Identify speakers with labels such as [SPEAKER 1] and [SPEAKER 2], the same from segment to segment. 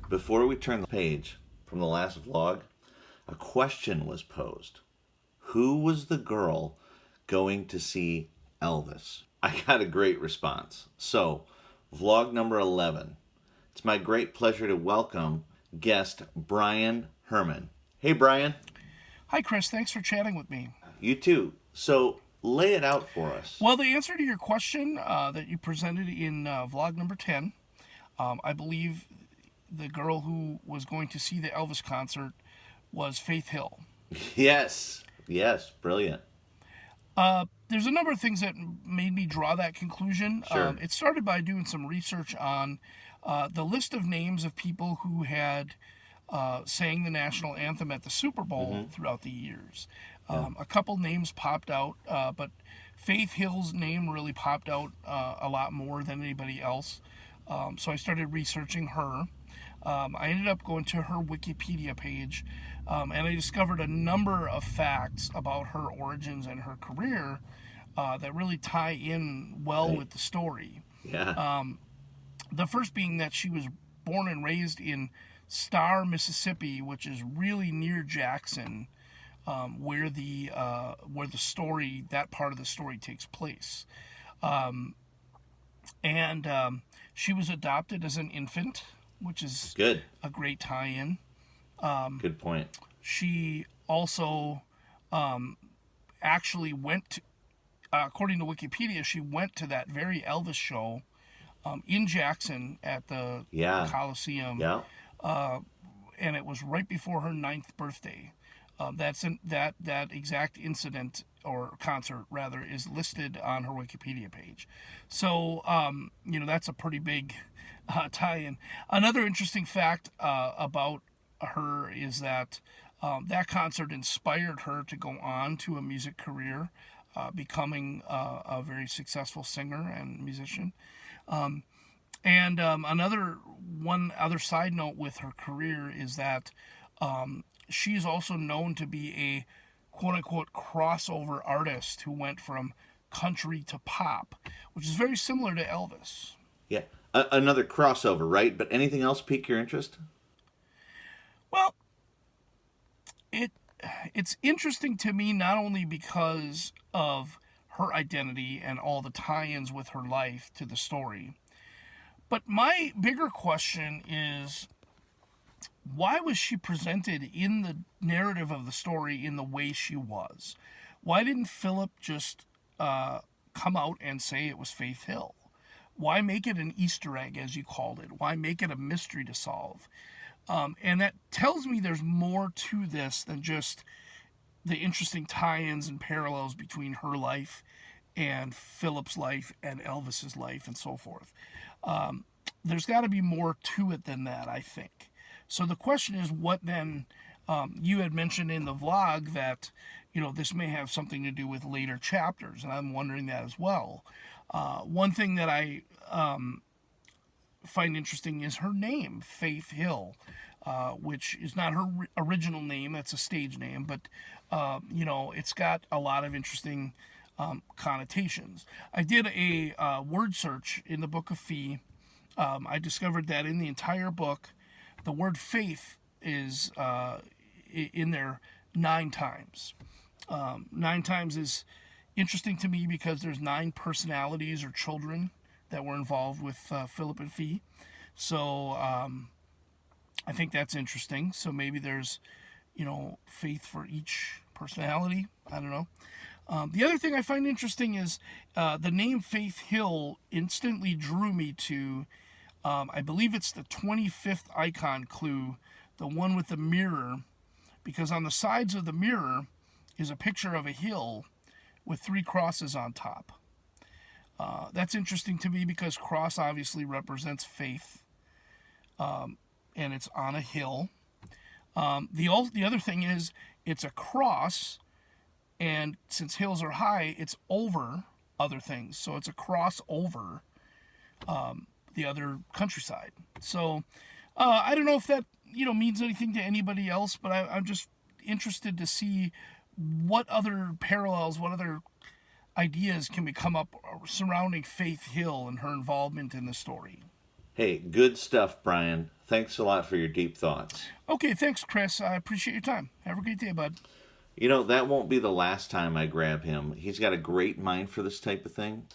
[SPEAKER 1] Before we turn the page from the last vlog, a question was posed. Who was the girl going to see Elvis? I got a great response. So, vlog number 11. It's my great pleasure to welcome guest Brian Herman. Hey, Brian.
[SPEAKER 2] Hi, Chris. Thanks for chatting with me.
[SPEAKER 1] You too. So, lay it out for us.
[SPEAKER 2] Well, the answer to your question that you presented in vlog number 10, I believe the girl who was going to see the Elvis concert was Faith Hill.
[SPEAKER 1] Yes. Yes. Brilliant.
[SPEAKER 2] There's a number of things that made me draw that conclusion.
[SPEAKER 1] Sure.
[SPEAKER 2] It started by doing some research on the list of names of people who had sang the national anthem at the Super Bowl throughout the years. A couple names popped out, but Faith Hill's name really popped out a lot more than anybody else. So I started researching her. I ended up going to her Wikipedia page, and I discovered a number of facts about her origins and her career that really tie in well with the story.
[SPEAKER 1] Yeah.
[SPEAKER 2] The first being that she was born and raised in Star, Mississippi, which is really near Jackson, where the story, that part of the story, takes place. And she was adopted as an infant, which is
[SPEAKER 1] Good.
[SPEAKER 2] a great tie-in.
[SPEAKER 1] Good point.
[SPEAKER 2] She also actually went to, according to Wikipedia, she went to that very Elvis show in Jackson at the Coliseum.
[SPEAKER 1] Yeah.
[SPEAKER 2] And it was right before her 9th birthday. That exact incident, or concert rather, is listed on her Wikipedia page. So that's a pretty big tie-in. Another interesting fact about her is that that concert inspired her to go on to a music career, becoming a very successful singer and musician. And one other side note with her career is that she's also known to be a quote-unquote crossover artist who went from country to pop, which is very similar to Elvis.
[SPEAKER 1] Yeah. Another crossover, right? But anything else pique your interest?
[SPEAKER 2] Well, it's interesting to me not only because of her identity and all the tie-ins with her life to the story, but my bigger question is, why was she presented in the narrative of the story in the way she was? Why didn't Philip just come out and say it was Faith Hill? Why make it an Easter egg, as you called it? Why make it a mystery to solve? And that tells me there's more to this than just the interesting tie-ins and parallels between her life and Philip's life and Elvis's life and so forth. There's got to be more to it than that, I think. So the question is, what then? You had mentioned in the vlog that this may have something to do with later chapters, and I'm wondering that as well. One thing that I find interesting is her name, Faith Hill, which is not her original name. That's a stage name, but it's got a lot of interesting connotations. I did a word search in the Book of Phi. I discovered that in the entire book, the word faith is in there 9 times. 9 times is interesting to me because there's 9 personalities or children that were involved with Philip and Phi. So I think that's interesting. So maybe there's, faith for each personality. I don't know. The other thing I find interesting is the name Faith Hill instantly drew me to, I believe it's the 25th icon clue, the one with the mirror, because on the sides of the mirror is a picture of a hill with 3 crosses on top. That's interesting to me because cross obviously represents faith, and it's on a hill. The other thing is it's a cross, and since hills are high, it's over other things. So it's a cross over the other countryside. So I don't know if that means anything to anybody else, but I'm just interested to see what other parallels, what other ideas can we come up surrounding Faith Hill and her involvement in the story.
[SPEAKER 1] Hey, good stuff, Brian. Thanks a lot for your deep thoughts.
[SPEAKER 2] Okay, thanks, Chris. I appreciate your time. Have a great day, bud.
[SPEAKER 1] You know, that won't be the last time I grab him. He's got a great mind for this type of thing.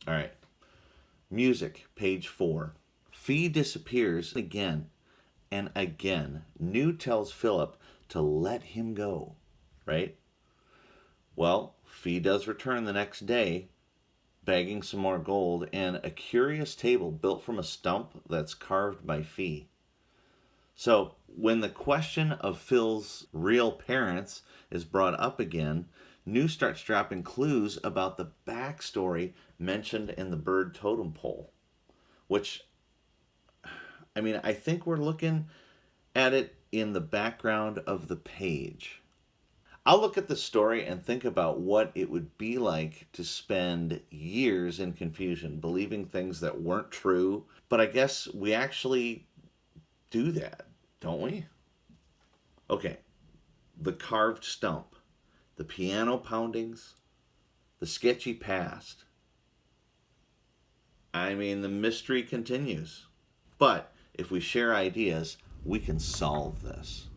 [SPEAKER 1] All right. Music, page 4. Phi disappears again and again. New tells Philip to let him go, right? Well, Phi does return the next day, bagging some more gold and a curious table built from a stump that's carved by Phi. So, when the question of Phil's real parents is brought up again, New starts dropping clues about the backstory mentioned in the bird totem pole, which, I mean, I think we're looking at it in the background of the page. I'll look at the story and think about what it would be like to spend years in confusion, believing things that weren't true. But I guess we actually do that, don't we? Okay, the carved stump, the piano poundings, the sketchy past. I mean, the mystery continues. But if we share ideas, we can solve this.